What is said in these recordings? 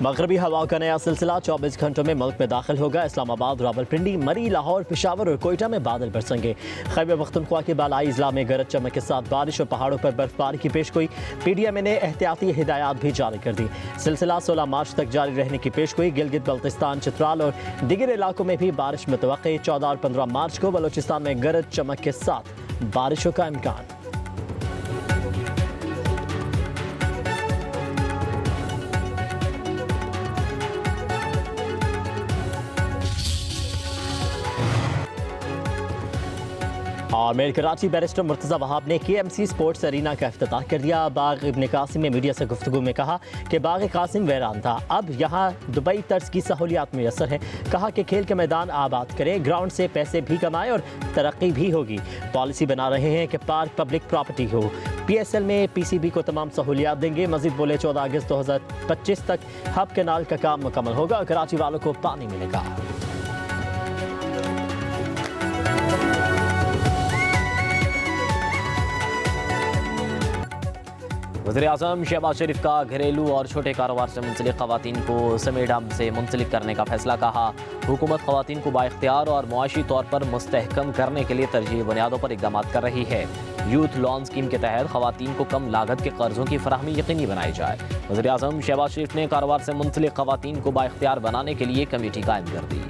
मगरबी हवाओं का नया सिलसिला 24 घंटों में मुल्क में दाखिल होगा। इस्लामाबाद, रावलपिंडी, मरी, लाहौर, पेशावर और कोयटा में बादल बरसेंगे। खैबर पख्तूनख्वा के बालाई इजला में गरज चमक के साथ बारिश और पहाड़ों पर बर्फबारी की पेशगोई। PDMA ने एहतियाती हिदायत भी जारी कर दी। सिलसिला 16 मार्च तक जारी रहने की पेशगोई। गिलगित बल्तिस्तान, चित्राल और दीगर इलाकों में भी बारिश मुतवक्के। 14 और 15 मार्च को बलोचिस्तान में गरज चमक के साथ बारिशों का इम्कान। और मेयर कराची बैरिस्टर मुर्तज़ा वहाब ने KMC स्पोर्ट्स अरीना का इफ्तिताह कर दिया। बाग इब्न कासिम में मीडिया से गुफ्तगू में कहा कि बाग कासिम वीरान था, अब यहाँ दुबई तर्ज की सहूलियात मैसर है। कहा कि खेल के मैदान आबाद करें, ग्राउंड से पैसे भी कमाएं और तरक्की भी होगी। पॉलिसी बना रहे हैं कि पार्क पब्लिक प्रॉपर्टी हो। PSL में PCB को तमाम सहूलियात देंगे। मजीद बोले 14 अगस्त 2025 तक हब कैनाल का काम मुकम्मल होगा। कराची वालों को पानी मिलेगा। वज़ीर-ए-आज़म शहबाज शरीफ का घरेलू और छोटे कारोबार से मुंसलिक ख़वातीन को समेडम से मुंसलिक करने का फैसला। कहा हुकूमत ख़वातीन को बाइख्तियार और मुआशी तौर पर मुस्तहकम करने के लिए तरजीही बुनियादों पर इक़दाम कर रही है। यूथ लोन स्कीम के तहत ख़वातीन को कम लागत के कर्ज़ों की फराहमी यकीनी बनाई जाए। वज़ीर-ए-आज़म शहबाज शरीफ ने कारोबार से मुंसलिक ख़वातीन को बाइख्तियार बनाने के लिए कमेटी कायम कर दी।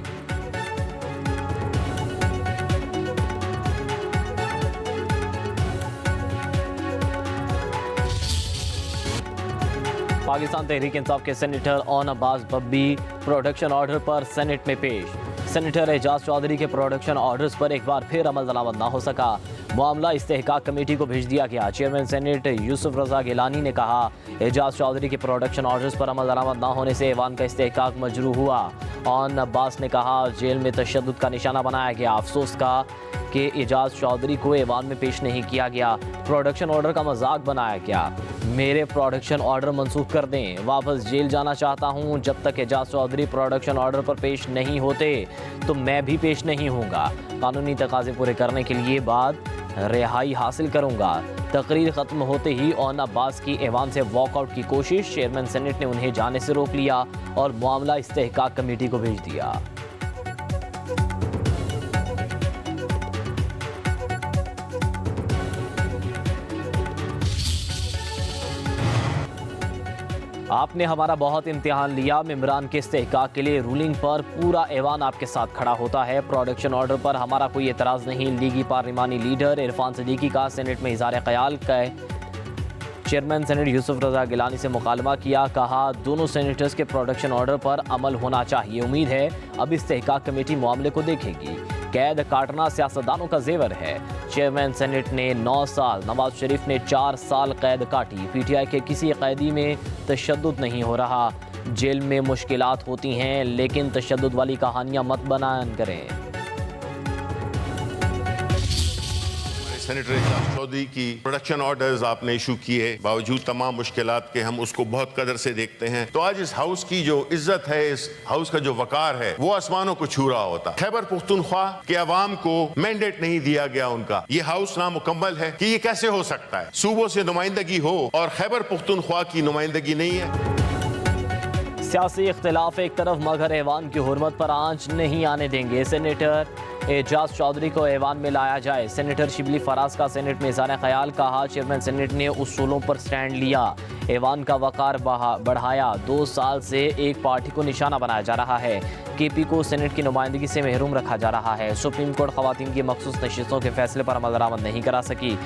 पाकिस्तान तहरीक इंसाफ के senator on Abbas Baby production order पर सेनेट में पेश। सेनेटर एजाज चौधरी के प्रोडक्शन ऑर्डर्स पर एक बार फिर अमल दरामद ना हो सका। मामला इस्तेहकाक कमेटी को भेज दिया गया। चेयरमैन सेनेट यूसुफ रजा गिलानी ने कहा एजाज चौधरी के प्रोडक्शन ऑर्डर्स पर अमल दरामद ना होने से ऐवान का इस्तेहकाक मजरू हुआ। ऑन अब्बास ने कहा जेल में तशद्दुद का निशाना बनाया गया। अफसोस का कि एजाज चौधरी को ऐवान में पेश नहीं किया गया। प्रोडक्शन ऑर्डर का मजाक बनाया गया। मेरे प्रोडक्शन ऑर्डर मनसूख कर दें। वापस जेल जाना चाहता हूं। जब तक एजाज चौधरी प्रोडक्शन ऑर्डर पर पेश नहीं होते तो मैं भी पेश नहीं होऊंगा। कानूनी तकाजे पूरे करने के लिए बाद रिहाई हासिल करूंगा। तकरीर खत्म होते ही ऑन अब्बास की ऐवान से वॉकआउट की कोशिश। चेयरमैन सेनेट ने उन्हें जाने से रोक लिया और मामला इस्तेहकाक कमेटी को भेज दिया। आपने हमारा बहुत इम्तिहान लिया। मेंबरान के इस्तेहकाक के लिए रूलिंग पर पूरा ऐवान आपके साथ खड़ा होता है। प्रोडक्शन ऑर्डर पर हमारा कोई एतराज़ नहीं। लीगी पार्लिमानी लीडर इरफान सिद्दीकी का सेनेट में इज़हार ख्याल का चेयरमैन सेनेट यूसुफ रजा गिलानी से मुकालमा किया। कहा दोनों सेनेटर्स के प्रोडक्शन ऑर्डर पर अमल होना चाहिए। उम्मीद है अब इस्तेहकाक कमेटी मामले को देखेगी। कैद काटना सियासतदानों का जेवर है। चेयरमैन सेनेट ने 9 साल, नवाज शरीफ ने 4 साल कैद काटी। PTI के किसी कैदी में तशद्दुद नहीं हो रहा। जेल में मुश्किलात होती हैं लेकिन तशद्दुद वाली कहानियां मत बयान करें। सेनेटर एजाज चौधरी की प्रोडक्शन ऑर्डर्स आपने इशू किए, बावजूद तमाम मुश्किलात के हम उसको बहुत कदर से देखते हैं। तो आज इस हाउस की जो इज्जत है, इस हाउस का जो वकार है, वो आसमानों को छू रहा होता। खैबर पख्तूनख्वा के अवाम को मैंडेट नहीं दिया गया उनका। ये हाउस नामुकम्मल है कि ये कैसे हो सकता है सूबों से नुमाइंदगी हो और खैबर पख्तूनख्वा की नुमाइंदगी नहीं है। सियासी इख्तिलाफ एक तरफ मगर ऐवान की हुर्मत पर आंच नहीं आने देंगे। सेनेटर एजाज चौधरी को ऐवान में लाया जाए। सेनेटर शिबली फराज का सेनेट में इज़हार ख्याल। कहा चेयरमैन सेनेट ने उसूलों पर स्टैंड लिया, ऐवान का वकार बढ़ाया। 2 साल से एक पार्टी को निशाना बनाया जा रहा है। KP को सेनेट की नुमाइंदगी से महरूम रखा जा रहा है। सुप्रीम कोर्ट ख़वातीन की मखसूस नशिस्तों के फैसले पर अमल दरामद नहीं करा सकी।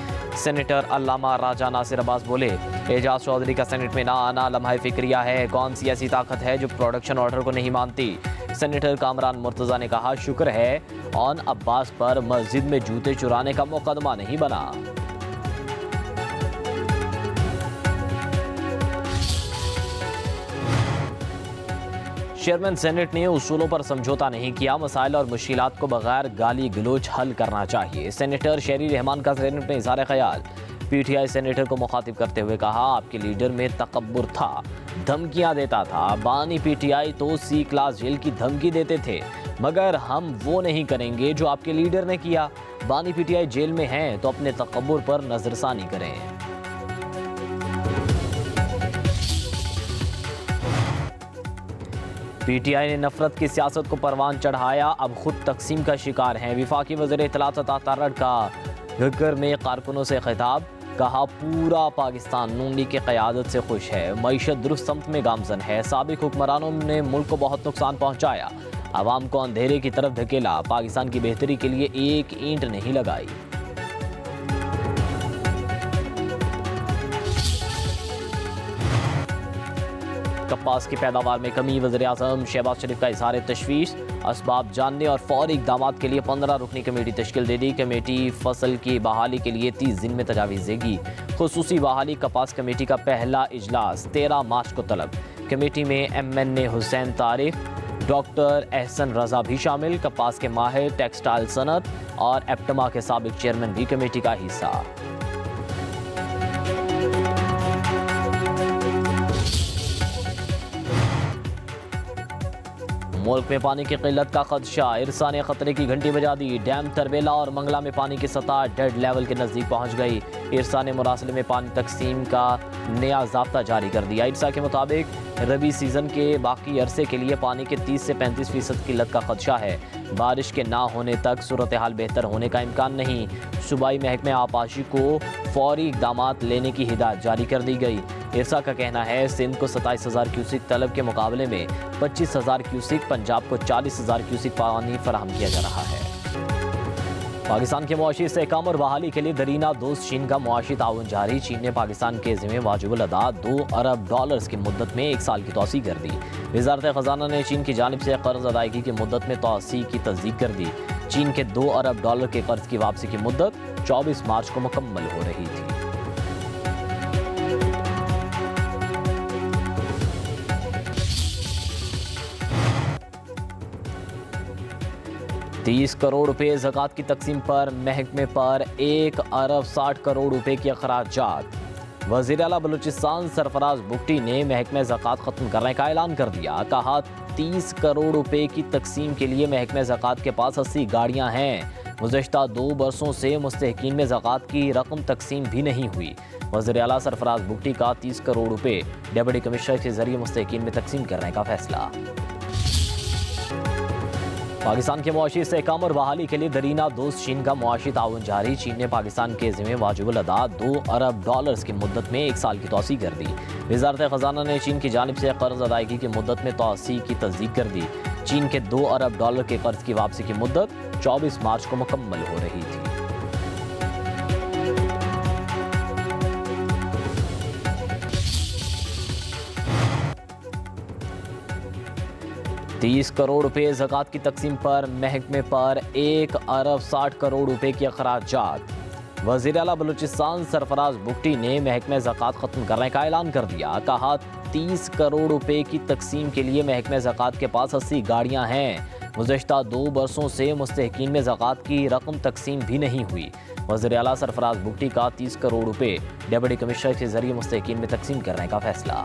सेनेटर अल्लामा राजा नासिर अब्बास बोले एजाज चौधरी का सेनेट में ना आना लम्हा फिक्रिया है। कौन सी ऐसी ताकत है जो प्रोडक्शन ऑर्डर को नहीं मानती। सेनेटर कामरान मुर्तज़ा ने कहा शुक्र है ऑन अब्बास पर मस्जिद में जूते चुराने का मुकदमा नहीं बना। चेयरमैन सेनेट ने उसूलों पर समझौता नहीं किया। मसाइल और मुश्किलात को बगैर गाली गलोच हल करना चाहिए। सेनेटर शेरी रहमान का सेनेट में इज़हार ख्याल। PTI सेनेटर को मुखातिब करते हुए कहा आपके लीडर में तकब्बुर था, धमकियां देता था। बानी PTI तो C क्लास जेल की धमकी देते थे, मगर हम वो नहीं करेंगे जो आपके लीडर ने किया। बानी PTI जेल में हैं तो अपने तकब्बुर पर नजरसानी करें। پی ٹی آئی نے نفرت کی سیاست کو پروان چڑھایا، اب خود تقسیم کا شکار ہیں۔ وفاقی وزیر اطلاعات عطا تارڑ کا گھگر میں کارکنوں سے خطاب، کہا پورا پاکستان نون لیگ کی قیادت سے خوش ہے، معیشت درست سمت میں گامزن ہے، سابق حکمرانوں نے ملک کو بہت نقصان پہنچایا، عوام کو اندھیرے کی طرف دھکیلا، پاکستان کی بہتری کے لیے ایک اینٹ نہیں لگائی۔ کپاس کی پیداوار میں کمی، وزیر اعظم شہباز شریف کا اظہار تشویش، اسباب جاننے اور فوری اقدامات کے لیے 15 رکنی کمیٹی تشکیل دے دی، کمیٹی فصل کی بحالی کے لیے 30 دن میں تجاویز دے گی، خصوصی بحالی کپاس کمیٹی کا پہلا اجلاس 13 مارچ کو طلب، کمیٹی میں MN حسین طارق، ڈاکٹر احسن رضا بھی شامل، کپاس کے ماہر، ٹیکسٹائل صنعت اور ایپٹما کے سابق چیئرمین بھی کمیٹی کا حصہ۔ ملک میں پانی کی قلت کا خدشہ، ارسا نے خطرے کی گھنٹی بجا دی، ڈیم تربیلا اور منگلا میں پانی کی سطح ڈیڈ لیول کے نزدیک پہنچ گئی، ارسا نے مراسلے میں پانی تقسیم کا نیا ضابطہ جاری کر دیا، ارسا کے مطابق ربی سیزن کے باقی عرصے کے لیے پانی کے 30 سے 35% قلت کا خدشہ ہے، بارش کے نہ ہونے تک صورتحال بہتر ہونے کا امکان نہیں، صوبائی محکمہ آبپاشی کو فوری اقدامات لینے کی ہدایت جاری کر دی گئی۔ ارسا کا کہنا ہے سندھ کو 27,000 کیوسک طلب کے مقابلے میں 25,000 کیوسک، پنجاب کو 40,000 کیوسک پانی فراہم کیا جا رہا ہے۔ پاکستان کے معاشی استحکام اور بحالی کے لیے دیرینہ دوست چین کا معاشی تعاون جاری، چین نے پاکستان کے ذمہ واجب الادا $2 ارب کی مدت میں 1 سال کی توسیع کر دی، وزارت خزانہ نے چین کی جانب سے قرض ادائیگی کی مدت میں توسیع کی تصدیق کر دی، چین کے $2 ارب کے قرض کی واپسی کی مدت 24 مارچ کو مکمل ہو رہی تھی۔ 30 کروڑ روپے زکوٰۃ کی تقسیم پر محکمے پر 1 ارب 60 کروڑ روپے کے اخراجات، وزیر اعلیٰ بلوچستان سرفراز بگٹی نے محکمہ زکوٰۃ ختم کرنے کا اعلان کر دیا، کہا 30 کروڑ روپے کی تقسیم کے لیے محکمہ زکوٰۃ کے پاس 80 گاڑیاں ہیں، گزشتہ 2 برسوں سے مستحقین میں زکوٰۃ کی رقم تقسیم بھی نہیں ہوئی، وزیر اعلیٰ سرفراز بگٹی کا 30 کروڑ روپے ڈپٹی کمشنر کے ذریعے مستحقین میں تقسیم کرنے کا فیصلہ۔ پاکستان کے معاشی استحکام اور بحالی کے لیے دیرینہ دوست چین کا معاشی تعاون جاری، چین نے پاکستان کے ذمہ واجب الادا $2 ارب کی مدت میں 1 سال کی توسیع کر دی، وزارت خزانہ نے چین کی جانب سے قرض ادائیگی کی مدت میں توسیع کی تصدیق کر دی، چین کے $2 ارب کے قرض کی واپسی کی مدت 24 مارچ کو مکمل ہو رہی تھی۔ $30 کروڑ روپے زکوٰۃ کی تقسیم پر محکمے پر 1 ارب 60 کروڑ روپے کے اخراجات، وزیر اعلیٰ بلوچستان سرفراز بگٹی نے محکمہ زکوٰۃ ختم کرنے کا اعلان کر دیا، کہا 30 کروڑ روپے کی تقسیم کے لیے محکمہ زکوٰۃ کے پاس 80 گاڑیاں ہیں، گزشتہ 2 برسوں سے مستحقین میں زکوٰۃ کی رقم تقسیم بھی نہیں ہوئی، وزیر اعلیٰ سرفراز بگٹی کا 30 کروڑ روپے ڈپٹی کمشنر کے ذریعے مستحقین میں تقسیم کرنے کا فیصلہ۔